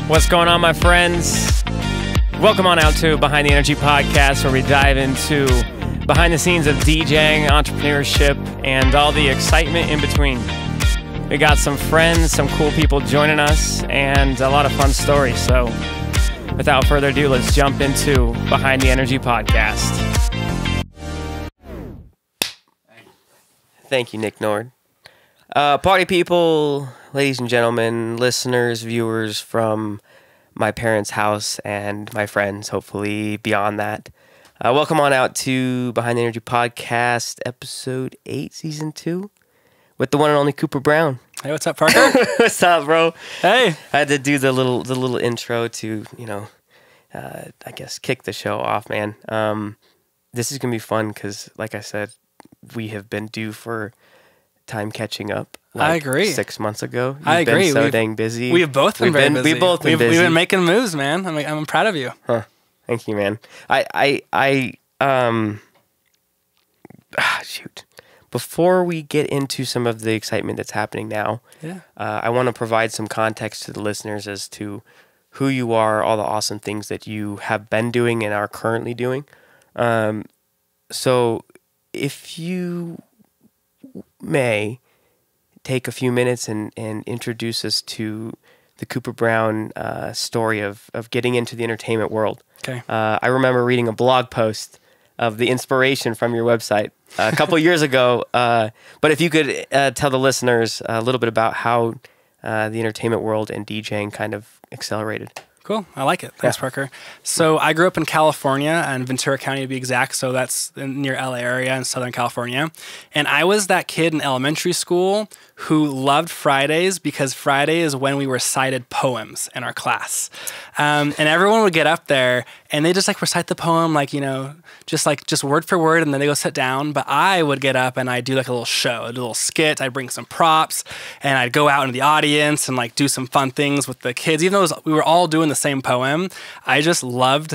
What's going on, my friends? Welcome on out to Behind the Energy Podcast, where we dive into behind the scenes of DJing, entrepreneurship, and all the excitement in between. We got some friends, some cool people joining us, and a lot of fun stories. So without further ado, let's jump into Behind the Energy Podcast. Thank you, Nick Nord. Party people, ladies and gentlemen, listeners, viewers from my parents' house and my friends, hopefully beyond that. Welcome on out to Behind the Energy Podcast, Episode 8, Season 2, with the one and only Cooper Brown. Hey, what's up, Parker? What's up, bro? Hey. I had to do the little intro to, I guess, kick the show off, man. This is going to be fun because, like I said, we have been due for time catching up. I agree. 6 months ago. I agree. Been so dang busy. We have both been very busy. We've both been busy. We've been making moves, man. I'm proud of you. Huh. Thank you, man. Shoot. Before we get into some of the excitement that's happening now, I want to provide some context to the listeners as to who you are, all the awesome things that you have been doing and are currently doing. So if you may take a few minutes and introduce us to the Cooper Brown story of getting into the entertainment world. Okay. I remember reading a blog post of the inspiration from your website a couple years ago. But if you could tell the listeners a little bit about how the entertainment world and DJing kind of accelerated. Cool. I like it. Thanks, Parker. So I grew up in California, in Ventura County to be exact. So that's near LA area in Southern California. And I was that kid in elementary school who loved Fridays because Friday is when we recited poems in our class. And everyone would get up there and they just recite the poem, just word for word, and then they go sit down. But I would get up and I'd do a little show, a little skit. I'd bring some props and I'd go out into the audience and do some fun things with the kids. Even though we were all doing the same poem, I just loved,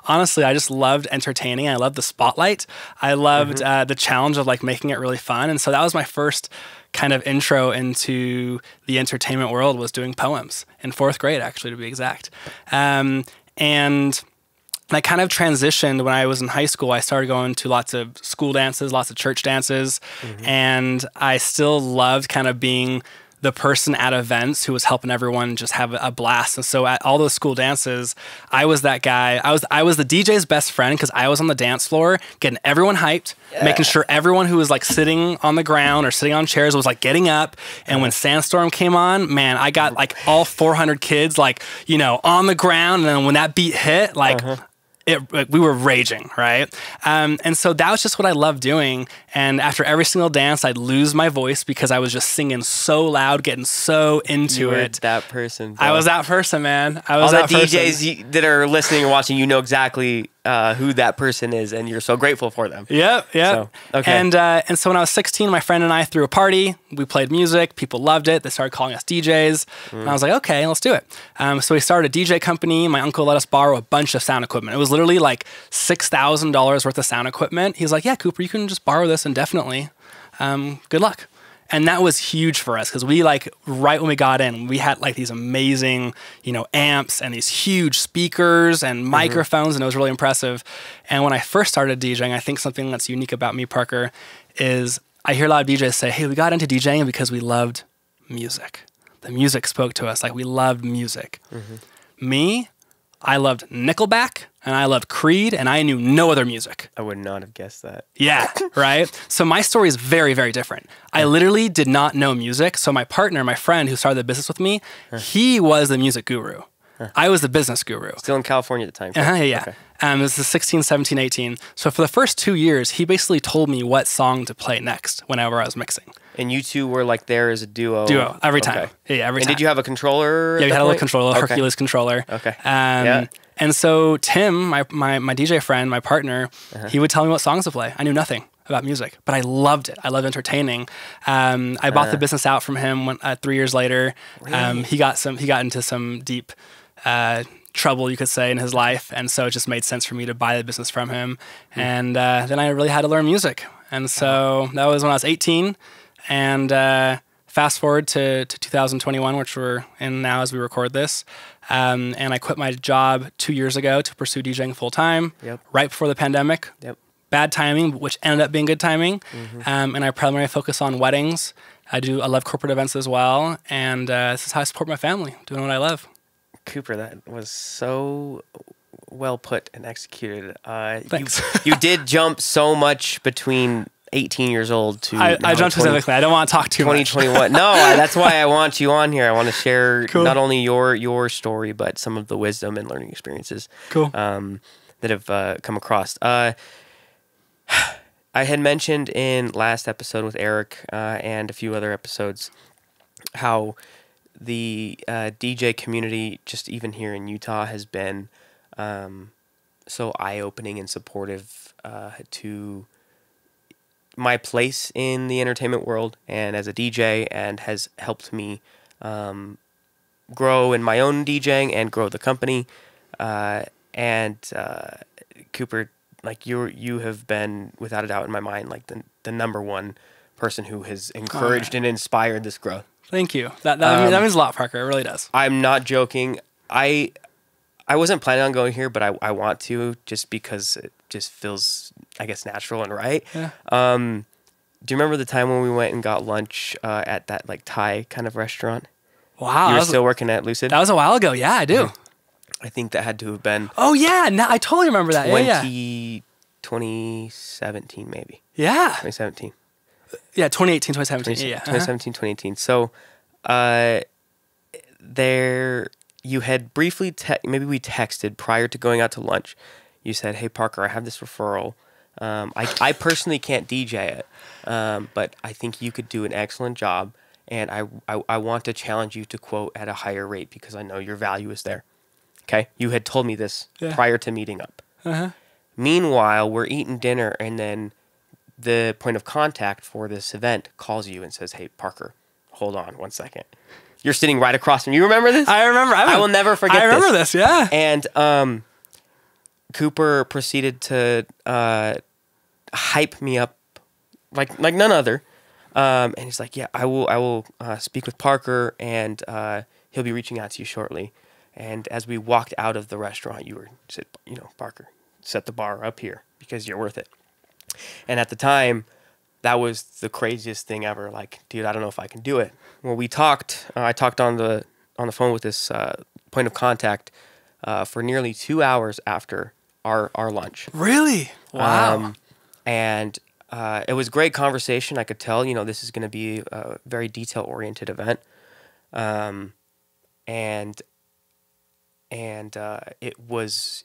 honestly, I just loved entertaining. I loved the spotlight. I loved the challenge of making it really fun. And so that was my first kind of intro into the entertainment world, was doing poems in 4th grade, actually, to be exact. And I kind of transitioned when I was in high school. I started going to lots of school dances, lots of church dances, and I still loved kind of being the person at events who was helping everyone just have a blast. And so at all those school dances, I was that guy. I was the DJ's best friend because I was on the dance floor getting everyone hyped, making sure everyone who was sitting on the ground or sitting on chairs was getting up. And when Sandstorm came on, man, I got all 400 kids on the ground. And then when that beat hit, we were raging, right? And so that was just what I loved doing. And after every single dance, I'd lose my voice because I was just singing so loud, getting so into it. That person. Bro. I was that person, man. I all was that the person. DJs that are listening and watching, you know exactly who that person is, and you're so grateful for them. Yep. So, okay. And so when I was 16, my friend and I threw a party. We played music. People loved it. They started calling us DJs. And I was like, okay, let's do it. So we started a DJ company. My uncle let us borrow a bunch of sound equipment. It was literally $6,000 worth of sound equipment. He's like, yeah, Cooper, you can just borrow this indefinitely. Good luck. And that was huge for us because we right when we got in, we had these amazing, amps and these huge speakers and microphones, and it was really impressive. And when I first started DJing, I think something that's unique about me, Parker, is I hear a lot of DJs say, hey, we got into DJing because we loved music. The music spoke to us. We loved music. Me, I loved Nickelback and I loved Creed, and I knew no other music. I would not have guessed that. Yeah, right? So my story is very, very different. I literally did not know music. So my partner, my friend who started the business with me, he was the music guru. I was the business guru. Still in California at the time. Yeah. Okay. This is 16, 17, 18. So for the first 2 years, he basically told me what song to play next whenever I was mixing. And you two were there as a duo? Duo, every time. Yeah, every time. And did you have a controller? Yeah, we had a little controller, Hercules controller. Okay. And so Tim, my DJ friend, my partner, he would tell me what songs to play. I knew nothing about music, but I loved it. I loved entertaining. I bought the business out from him 3 years later. Really? He got into some deep trouble, you could say, in his life, and so it just made sense for me to buy the business from him. And then I really had to learn music, and so that was when I was 18, and fast forward to 2021, which we're in now as we record this. And I quit my job 2 years ago to pursue DJing full time, right before the pandemic. Bad timing, which ended up being good timing. And I primarily focus on weddings. I love corporate events as well. And this is how I support my family, doing what I love. Cooper, that was so well put and executed. Thanks. You did jump so much between 18 years old to I jumped specifically. I don't want to talk too much. 2021. No, that's why I want you on here. I want to share not only your story, but some of the wisdom and learning experiences that have come across. I had mentioned in last episode with Eric and a few other episodes how the DJ community, just even here in Utah, has been so eye-opening and supportive to my place in the entertainment world and as a DJ, and has helped me grow in my own DJing and grow the company. And Cooper, like you have been without a doubt in my mind like the number one person who has encouraged and inspired this growth. Thank you. That means a lot, Parker. It really does. I'm not joking. I wasn't planning on going here, but I want to, just because it just feels, I guess, natural and right. Yeah. Do you remember the time when we went and got lunch at that like Thai kind of restaurant? Wow. You were still working at Lucid? That was a while ago. Yeah, I do. I think that had to have been... Oh, yeah. No, I totally remember that. 2017, maybe. Yeah. 2017. Yeah, 2018, 2017. 2017, 2018. So there, you had briefly, maybe we texted prior to going out to lunch. You said, hey, Parker, I have this referral. I personally can't DJ it, but I think you could do an excellent job. And I want to challenge you to quote at a higher rate because I know your value is there. Okay? You had told me this prior to meeting up. Meanwhile, we're eating dinner, and then the point of contact for this event calls you and says, hey, Parker, hold on 1 second. You're sitting right across from me. You remember this? I remember. I will never forget this. I remember this, yeah. And Cooper proceeded to hype me up like none other. And he's like, yeah, I will speak with Parker, and he'll be reaching out to you shortly. And as we walked out of the restaurant, you said, Parker, set the bar up here because you're worth it. And at the time, that was the craziest thing ever. Like, dude, I don't know if I can do it. Well, we talked. I talked on the phone with this point of contact for nearly 2 hours after our lunch. Really? Wow. And it was great conversation. I could tell, this is going to be a very detail-oriented event. And it was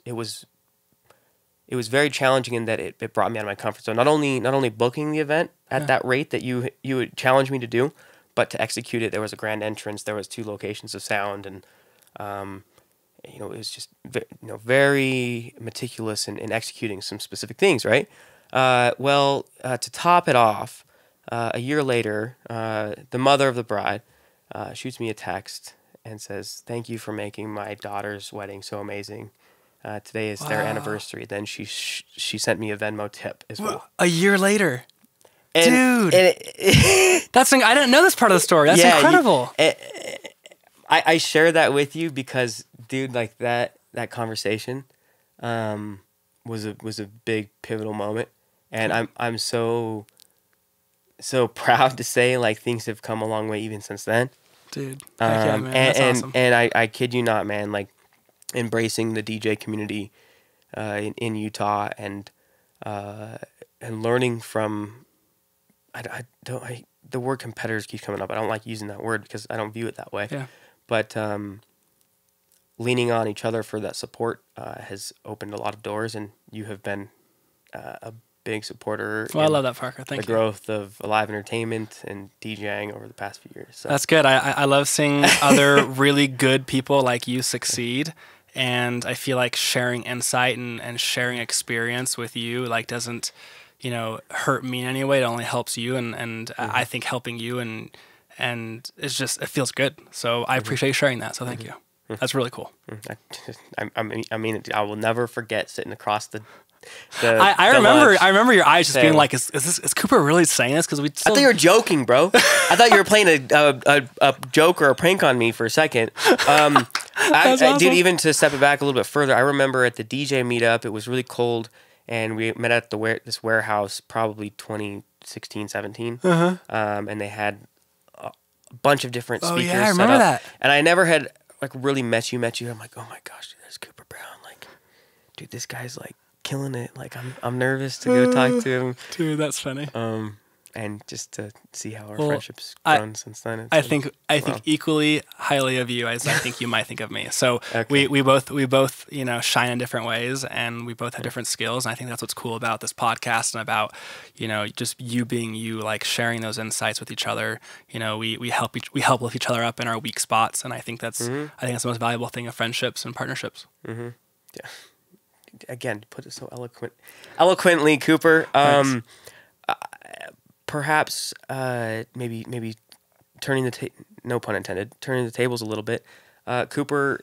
very challenging in that it brought me out of my comfort zone. Not only booking the event at that rate that you would challenge me to do, but to execute it. There was a grand entrance. There was 2 locations of sound, and it was just very meticulous in executing some specific things. Right. To top it off, a year later, the mother of the bride shoots me a text and says, "Thank you for making my daughter's wedding so amazing. Today is their anniversary." Then she sent me a Venmo tip as well. A year later. Dude. That's I didn't know this part of the story. That's incredible. I share that with you because, dude, like that conversation was a big pivotal moment. And I'm so proud to say like things have come a long way even since then. Dude. Yeah, man. That's awesome. And I kid you not, man, like embracing the DJ community in Utah and learning from the word competitors keeps coming up. I don't like using that word because I don't view it that way. Yeah. But leaning on each other for that support has opened a lot of doors, and you have been a big supporter. Well, I love that, Parker. Thank you. The growth of live entertainment and DJing over the past few years. So. That's good. I love seeing other really good people like you succeed. And I feel like sharing insight and sharing experience with you like doesn't, hurt me in any way. It only helps you. And I think helping you and it's just, it feels good. So I appreciate sharing that. So thank you. That's really cool. I mean, I will never forget sitting across I remember your eyes just being like, is Cooper really saying this? Because I thought you were joking, bro. I thought you were playing a joke or a prank on me for a second. Awesome. Dude, even to step it back a little bit further, I remember at the DJ meetup, it was really cold, and we met at this warehouse, probably 2016, 17, and they had a bunch of different speakers. Oh yeah, I remember that. And I never had like really met you. I'm like, oh my gosh, dude, there's Cooper Brown. Like, dude, this guy's like killing it. Like, I'm nervous to go talk to him. Dude, that's funny. And just to see how our friendship's grown since then. I think equally highly of you as I think you might think of me. So we both shine in different ways, and we both have different skills. And I think that's what's cool about this podcast and about just you being you, like sharing those insights with each other. We help lift each other up in our weak spots, and I think that's the most valuable thing of friendships and partnerships. Yeah. Again, put it so eloquently, Cooper. Perhaps maybe turning no pun intended, turning the tables a little bit. Cooper,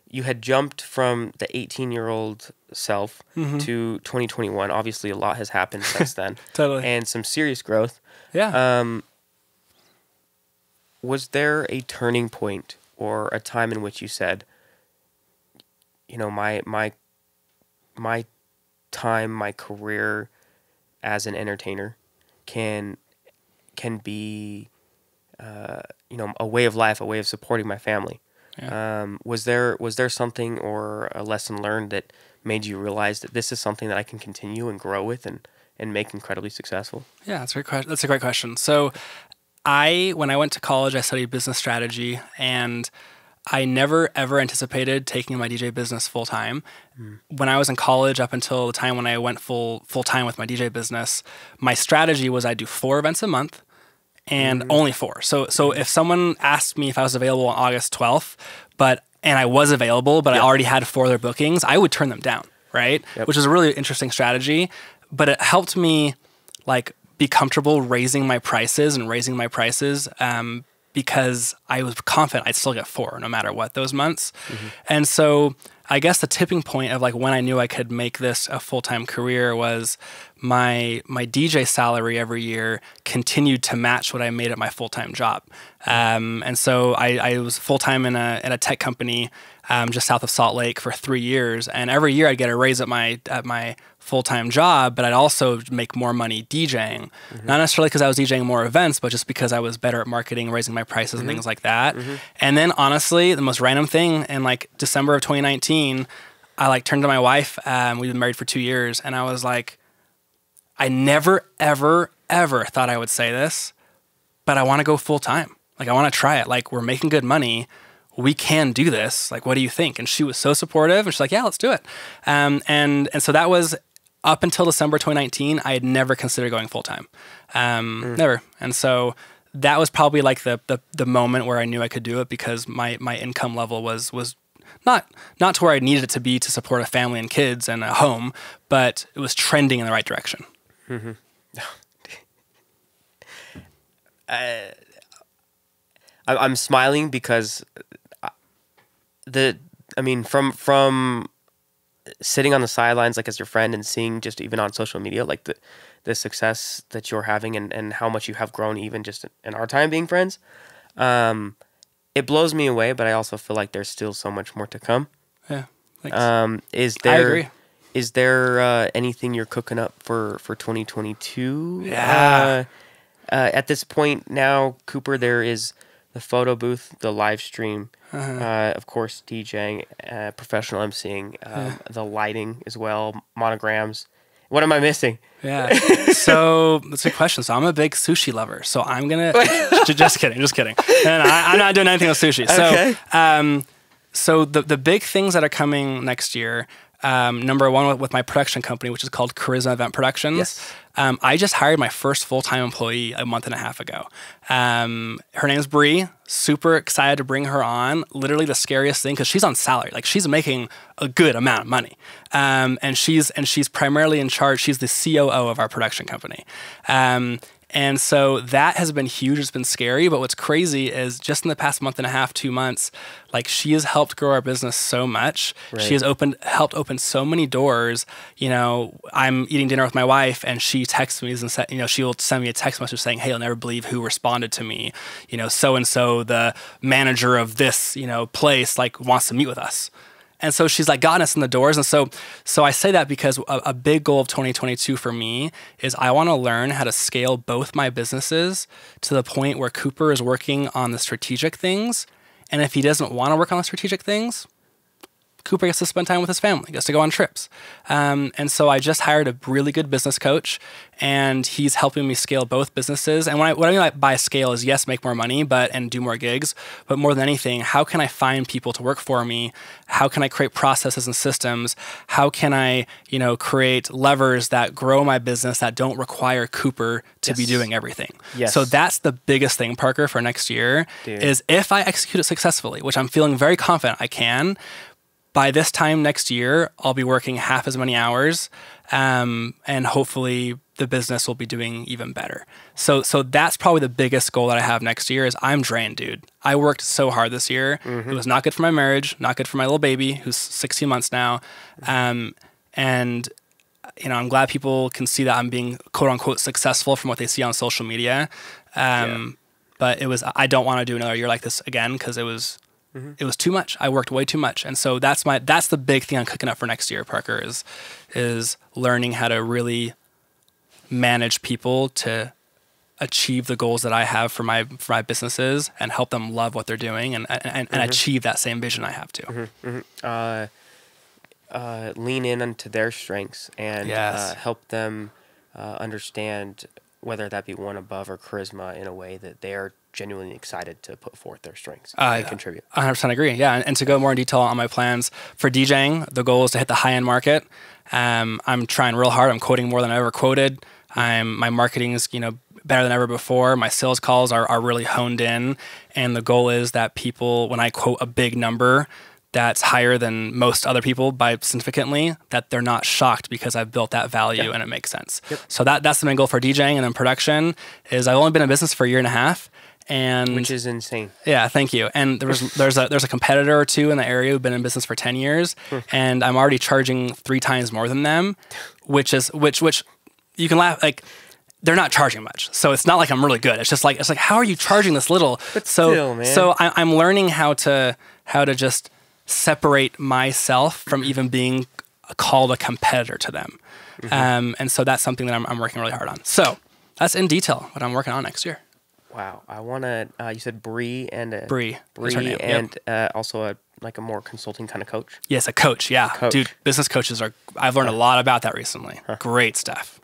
you had jumped from the 18-year-old self to 2021. Obviously, a lot has happened since then. Totally. And some serious growth. Yeah. Was there a turning point or a time in which you said, my time, my career as an entertainer can be a way of life, a way of supporting my family. Yeah. Was there something or a lesson learned that made you realize that this is something that I can continue and grow with and make incredibly successful? Yeah, that's a great question. So when I went to college, I studied business strategy, and I never, ever anticipated taking my DJ business full time. When I was in college, up until the time when I went full time with my DJ business, my strategy was I'd do 4 events a month and only 4. So if someone asked me if I was available on August 12th, and I was available, but I already had 4 other bookings, I would turn them down, right? Yep. Which is a really interesting strategy, but it helped me like be comfortable raising my prices because I was confident I'd still get 4 no matter what those months. And so I guess the tipping point of like when I knew I could make this a full-time career was my DJ salary every year continued to match what I made at my full-time job. And so I was full-time in a tech company just south of Salt Lake for 3 years. And every year I'd get a raise at my full-time job, but I'd also make more money DJing. Not necessarily because I was DJing more events, but just because I was better at marketing, raising my prices and things like that. And then honestly, the most random thing in like December of 2019, I like turned to my wife, we've been married for 2 years, and I was like, I never, ever, ever thought I would say this, but I want to go full-time. Like, I want to try it. Like, we're making good money. We can do this. Like, what do you think? And she was so supportive, and she's like, yeah, let's do it. And so that was up until December 2019. I had never considered going full-time. Never. And so that was probably like the moment where I knew I could do it, because my income level was not to where I needed it to be to support a family and kids and a home, but it was trending in the right direction. I'm smiling because from sitting on the sidelines, like as your friend, and seeing just even on social media, like the success that you're having and how much you have grown even just in our time being friends, it blows me away, but I also feel like there's still so much more to come. Yeah. Thanks. I agree. Is there anything you're cooking up for 2022? Yeah. At this point now, Cooper, there is the photo booth, the live stream, of course, DJing, professional emceeing, the lighting as well, monograms. What am I missing? Yeah. So that's a good question. So I'm a big sushi lover. So I'm going to, just kidding. And I'm not doing anything with sushi. Okay. So the big things that are coming next year, number one with my production company, which is called Charisma Event Productions. Yes. I just hired my first full-time employee a month and a half ago. Her name's Bree. Super excited to bring her on. Literally the scariest thing, because she's on salary. Like, she's making a good amount of money. And she's primarily in charge. She's the COO of our production company. And so that has been huge. It's been scary. But what's crazy is just in the past month and a half, 2 months, like she has helped grow our business so much. Right. She has helped open so many doors. You know, I'm eating dinner with my wife and she texts me and said, you know, she'll send me a text message saying, hey, you'll never believe who responded to me. You know, so-and-so, the manager of this, you know, place, like wants to meet with us. And so she's like gotten us in the doors. And so I say that because a big goal of 2022 for me is I want to learn how to scale both my businesses to the point where Cooper is working on the strategic things. And if he doesn't want to work on the strategic things, Cooper gets to spend time with his family, gets to go on trips. And so I just hired a really good business coach, and he's helping me scale both businesses. And what I mean by scale is, yes, make more money, and do more gigs. But more than anything, how can I find people to work for me? How can I create processes and systems? How can I, you know, create levers that grow my business that don't require Cooper to be doing everything? Yes. So that's the biggest thing, Parker, for next year, is if I execute it successfully, which I'm feeling very confident I can. By this time next year, I'll be working half as many hours, and hopefully the business will be doing even better. So that's probably the biggest goal that I have next year is I'm drained, dude. I worked so hard this year. It was not good for my marriage, not good for my little baby, who's 16 months now. And, you know, I'm glad people can see that I'm being quote unquote successful from what they see on social media. But I don't want to do another year like this again because it was too much. I worked way too much. And so that's the big thing I'm cooking up for next year, Parker, is learning how to really manage people to achieve the goals that I have for my businesses and help them love what they're doing and achieve that same vision I have too. Lean in onto their strengths and help them understand whether that be one above or charisma in a way that they are genuinely excited to put forth their strengths and contribute. 100% agree. Yeah. And to go more in detail on my plans for DJing, the goal is to hit the high-end market. I'm trying real hard. I'm quoting more than I ever quoted. My marketing is, you know, better than ever before. My sales calls are really honed in. And the goal is that people, when I quote a big number that's higher than most other people by significantly, that they're not shocked because I've built that value and it makes sense. So that's the main goal for DJing. And then production is I've only been in business for a year and a half. Which is insane. Yeah, thank you. And there's a competitor or two in the area who've been in business for 10 years, and I'm already charging 3 times more than them, which you can laugh, like they're not charging much. So it's not like I'm really good. It's like how are you charging this little? But still, man. So I'm learning how to just separate myself from even being called a competitor to them. And so that's something that I'm working really hard on. So that's in detail what I'm working on next year. Wow, I want to. You said Bree and Bree and also a more consulting kind of coach. Yes, a coach. Yeah, dude, business coaches are. I've learned a lot about that recently. Great stuff.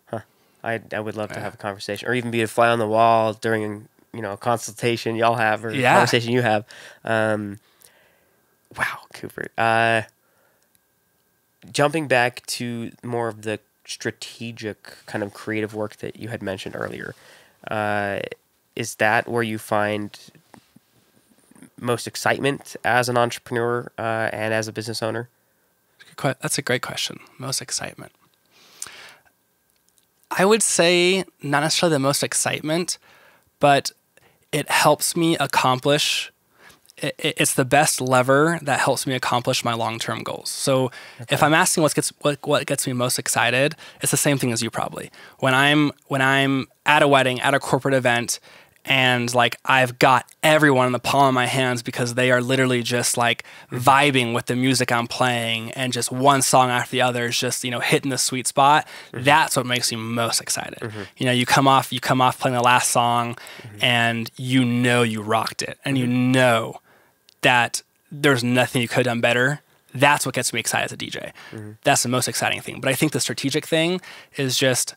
I would love to have a conversation, or even be a fly on the wall during a consultation y'all have or conversation you have. Wow, Cooper. Jumping back to more of the strategic kind of creative work that you had mentioned earlier. Is that where you find most excitement as an entrepreneur and as a business owner? That's a great question. Most excitement. I would say not necessarily the most excitement, but it helps me accomplish. It's the best lever that helps me accomplish my long-term goals. So if I'm asking what gets me most excited, it's the same thing as you probably. When I'm at a wedding, at a corporate event, and like I've got everyone in the palm of my hands because they are literally just like vibing with the music I'm playing, and just one song after the other is just hitting the sweet spot. That's what makes me most excited. You come off playing the last song, and you rocked it, and you know that there's nothing you could have done better. That's what gets me excited as a DJ. That's the most exciting thing. But I think the strategic thing is just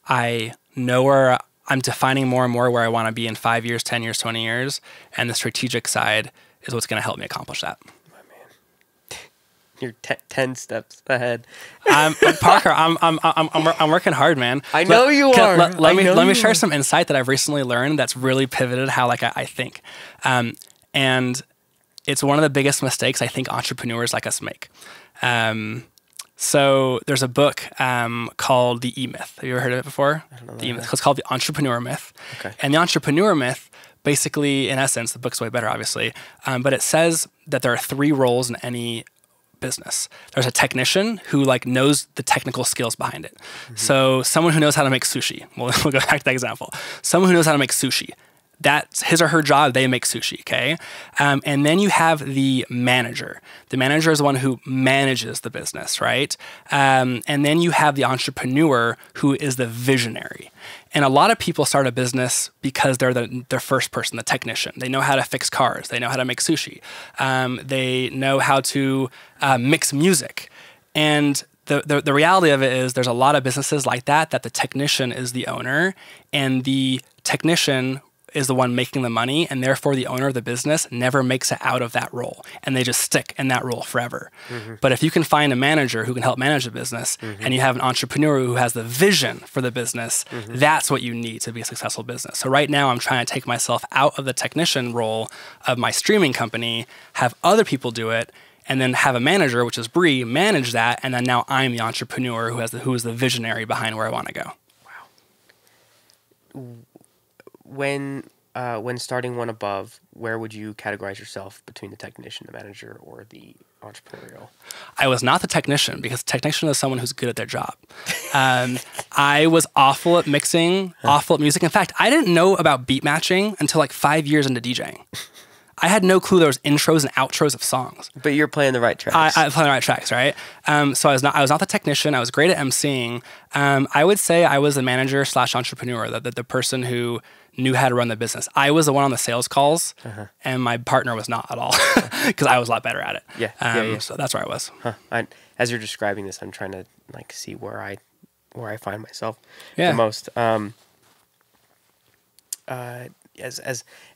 I know where I'm defining more and more where I want to be in 5 years, 10 years, 20 years. And the strategic side is what's going to help me accomplish that. My man. You're 10 steps ahead. Parker, I'm working hard, man. I know you are. Let me share some insight that I've recently learned that's really pivoted how I think. And it's one of the biggest mistakes I think entrepreneurs like us make. So there's a book called The E-Myth. Have you ever heard of it before? I don't know The E-Myth. It's called The Entrepreneur Myth. Okay. And the Entrepreneur Myth, basically, in essence, the book's way better, obviously, but it says that there are 3 roles in any business. There's a technician who like knows the technical skills behind it. So someone who knows how to make sushi. We'll go back to that example. Someone who knows how to make sushi. That's his or her job. They make sushi, okay? And then you have the manager. The manager is the one who manages the business, right? And then you have the entrepreneur who is the visionary. And a lot of people start a business because they're their first person, the technician. They know how to fix cars. They know how to make sushi. They know how to mix music. And the reality of it is there's a lot of businesses like that the technician is the owner and the technician is the one making the money, and therefore the owner of the business never makes it out of that role, and they just stick in that role forever. But if you can find a manager who can help manage the business, and you have an entrepreneur who has the vision for the business, that's what you need to be a successful business. So right now I'm trying to take myself out of the technician role of my streaming company, have other people do it, and then have a manager, which is Bree, manage that, and then now I'm the entrepreneur who is the visionary behind where I want to go. Wow. When starting One Above, where would you categorize yourself between the technician, the manager, or the entrepreneurial? I was not the technician because the technician is someone who's good at their job. I was awful at mixing, awful at music. In fact, I didn't know about beat matching until like 5 years into DJing. I had no clue there was intros and outros of songs. But you're playing the right tracks. I playing the right tracks, right? So I was not the technician. I was great at emceeing. I would say I was the manager / entrepreneur, the person who knew how to run the business. I was the one on the sales calls, and my partner was not at all because I was a lot better at it. Yeah. So that's where I was. As you're describing this, I'm trying to like see where I find myself the most.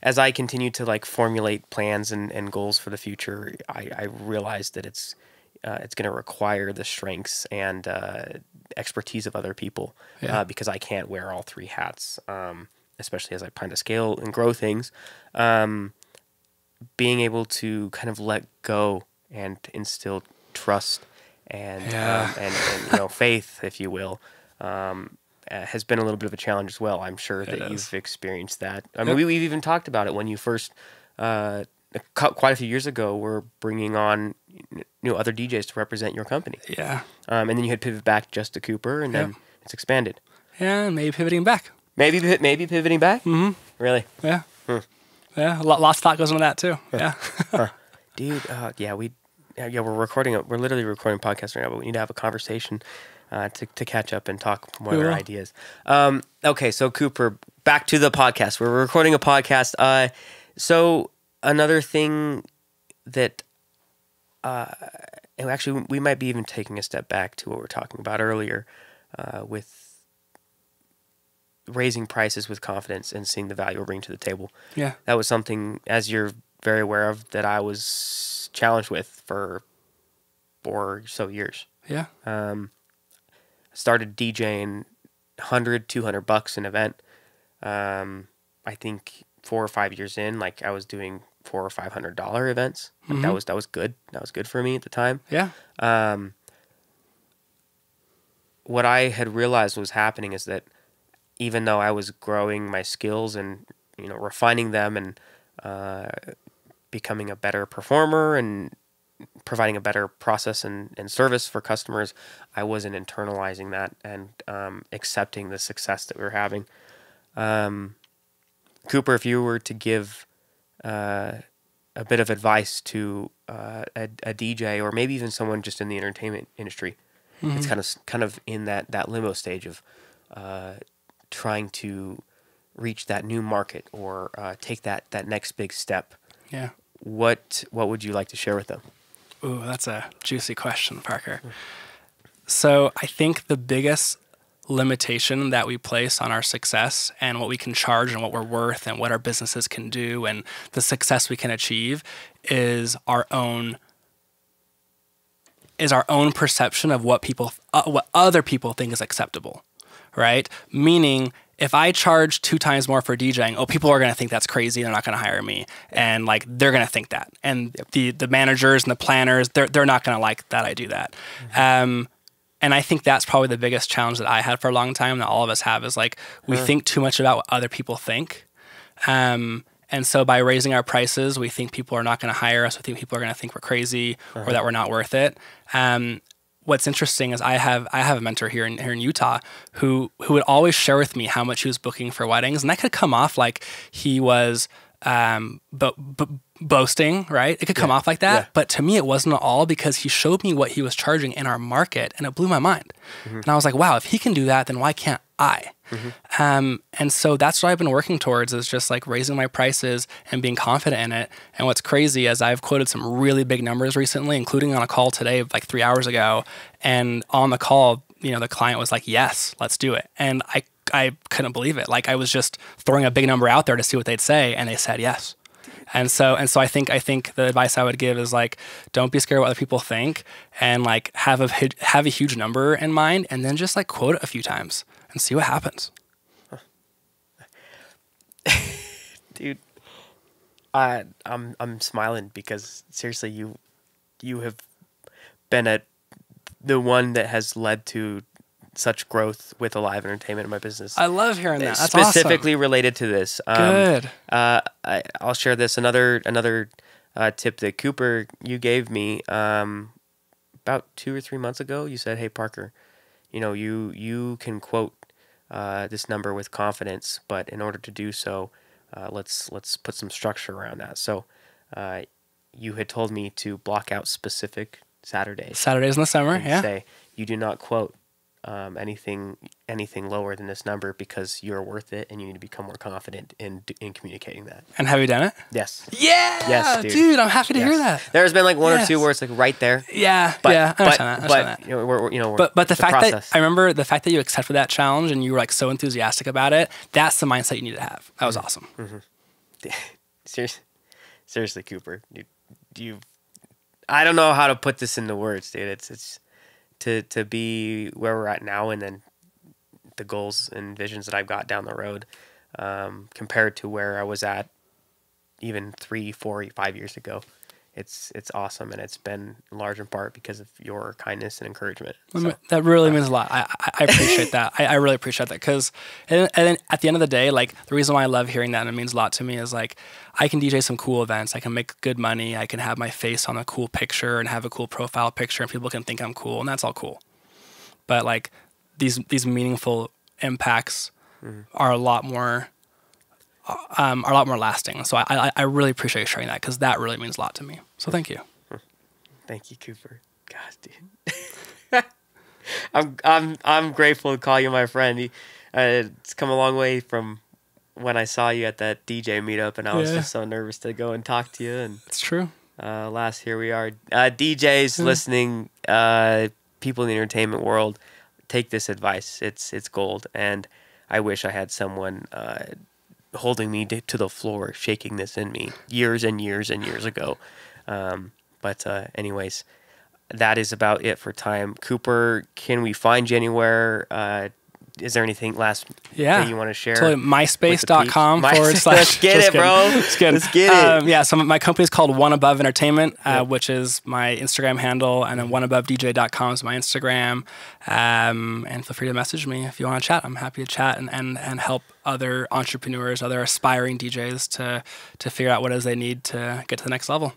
As I continue to like formulate plans and goals for the future, I realize that it's going to require the strengths and expertise of other people because I can't wear all 3 hats. Especially as I plan to scale and grow things, being able to kind of let go and instill trust and faith, if you will, has been a little bit of a challenge as well. I'm sure that you've experienced that. I mean, we've even talked about it when you first, quite a few years ago, were bringing on other DJs to represent your company. Yeah. And then you had pivoted back just to Cooper, and then it's expanded. Yeah, and maybe pivoting back. Maybe pivoting back? Mm-hmm. Really? Yeah. Yeah. Lots of thought goes into that too. Yeah. Dude, we're literally recording a podcast right now, but we need to have a conversation to catch up and talk more about ideas. Okay, so Cooper, back to the podcast. We're recording a podcast. So another thing that actually we might be even taking a step back to what we were talking about earlier with raising prices with confidence and seeing the value we're bringing to the table. Yeah. That was something, as you're very aware of, that I was challenged with for 4 or so years. Yeah. Started DJing $100-$200 an event. I think 4 or 5 years in, like I was doing $400 or $500 events. Like that was good. That was good for me at the time. Yeah. What I had realized was happening is that even though I was growing my skills and refining them and becoming a better performer and providing a better process and service for customers, I wasn't internalizing that and accepting the success that we were having. Cooper, if you were to give a bit of advice to a DJ or maybe even someone just in the entertainment industry, it's kind of in that limbo stage of trying to reach that new market or take that next big step. Yeah. What would you like to share with them? Ooh, that's a juicy question, Parker. So I think the biggest limitation that we place on our success and what we can charge and what we're worth and what our businesses can do and the success we can achieve is our own perception of what other people think is acceptable. Right? Meaning, if I charge 2 times more for DJing, people are going to think that's crazy. They're not going to hire me. And like, they're going to think that. And the managers and the planners, they're not going to like that I do that. And I think that's probably the biggest challenge that I had for a long time, that all of us have, is like we think too much about what other people think. And so by raising our prices, we think people are not going to hire us. We think people are going to think we're crazy or that we're not worth it. What's interesting is I have a mentor here in Utah who would always share with me how much he was booking for weddings, and that could come off like he was boasting, right? It could come off like that, but to me it wasn't at all, because he showed me what he was charging in our market, and it blew my mind. And I was like, wow, if he can do that, then why can't I? And so that's what I've been working towards, is just like raising my prices and being confident in it. And what's crazy is I've quoted some really big numbers recently, including on a call today, like 3 hours ago. And on the call, you know, the client was like, yes, let's do it. And I couldn't believe it. Like I was just throwing a big number out there to see what they'd say, and they said yes. And so I think the advice I would give is like, don't be scared of what other people think, and like have a huge number in mind, and then just like quote it a few times and see what happens. Dude, I'm smiling because seriously, you have been the one that has led to such growth with the live entertainment in my business. I love hearing that. That's specifically awesome. Related to this. Good. I'll share this. Another tip that Cooper, you gave me about 2 or 3 months ago. You said, "Hey Parker, you know you can quote this number with confidence, but in order to do so, let's put some structure around that." So you had told me to block out specific Saturdays in the summer. And say you do not quote anything lower than this number, because you're worth it, and you need to become more confident in communicating that. And have you done it? Yes. Yeah. Yes, dude. I'm happy to hear that. There's been like one or two where it's like right there. Yeah. But, I understand that. But the fact that I remember the fact that you accepted that challenge and you were like so enthusiastic about it, that's the mindset you need to have. That was awesome. Seriously, Cooper, I don't know how to put this into words, dude. It's to be where we're at now, and then the goals and visions that I've got down the road, compared to where I was at even 3, 4, 5 years ago. It's awesome, and it's been in large in part because of your kindness and encouragement. So, that really means a lot. I appreciate that. I really appreciate that, because and then at the end of the day, like the reason why I love hearing that and it means a lot to me is like I can DJ some cool events. I can make good money. I can have my face on a cool picture and have a cool profile picture, and people can think I'm cool, and that's all cool. But like these meaningful impacts are a lot more lasting. So I really appreciate you sharing that, because that really means a lot to me. So thank you. Thank you, Cooper. God, dude. I'm grateful to call you my friend. It's come a long way from when I saw you at that DJ meetup, and I was just so nervous to go and talk to you. And it's true. Last, here we are. DJs listening, people in the entertainment world, take this advice. It's gold, and I wish I had someone holding me to the floor, shaking this in me years and years and years ago. But anyways, that is about it for time. Cooper, can we find you anywhere? Is there anything last thing you want to share? Totally. MySpace.com / Let's get it, bro. Let's get it. Yeah, so my company is called One Above Entertainment, which is my Instagram handle, and then oneabovedj.com is my Instagram. And feel free to message me if you want to chat. I'm happy to chat and help other entrepreneurs, other aspiring DJs to figure out what it is they need to get to the next level.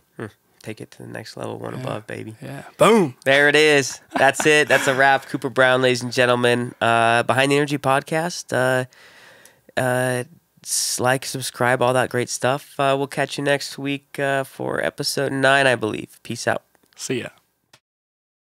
Take it to the next level, one above, baby. Yeah. Boom. There it is. That's it. That's a wrap. Cooper Brown, ladies and gentlemen. Behind the Energy Podcast. Like, subscribe, all that great stuff. We'll catch you next week for episode 9, I believe. Peace out. See ya.